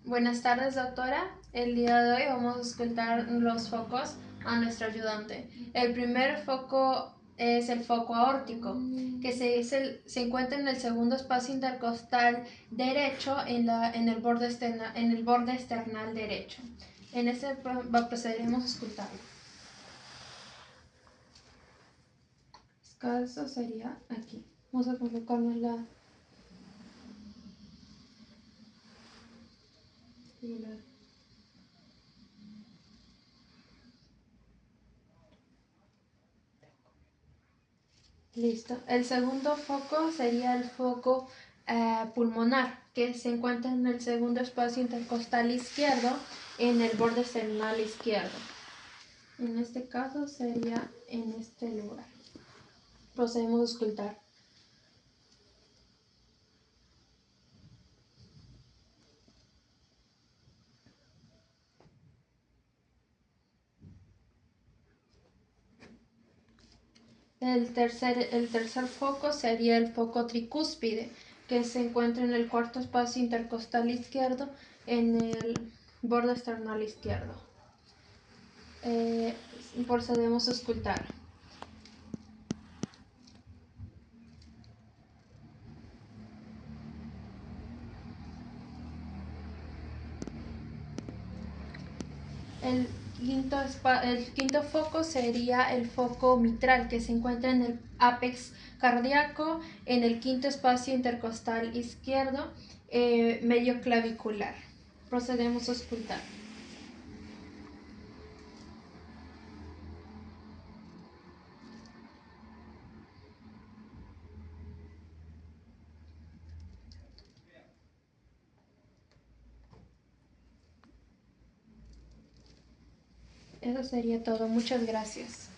Buenas tardes, doctora. El día de hoy vamos a escultar los focos a nuestro ayudante. El primer foco es el foco aórtico, que se encuentra en el segundo espacio intercostal derecho en el borde external derecho. En este procederemos a escultarlo. El caso sería aquí. Vamos a colocarnos la Listo. El segundo foco sería el foco pulmonar, que se encuentra en el segundo espacio intercostal izquierdo, en el borde external izquierdo. En este caso sería en este lugar. Procedemos a escultar. El tercer foco sería el foco tricúspide, que se encuentra en el cuarto espacio intercostal izquierdo, en el borde external izquierdo. Procedemos a escultar. El quinto foco sería el foco mitral, que se encuentra en el ápex cardíaco, en el quinto espacio intercostal izquierdo, medio clavicular. Procedemos a escultar. Eso sería todo. Muchas gracias.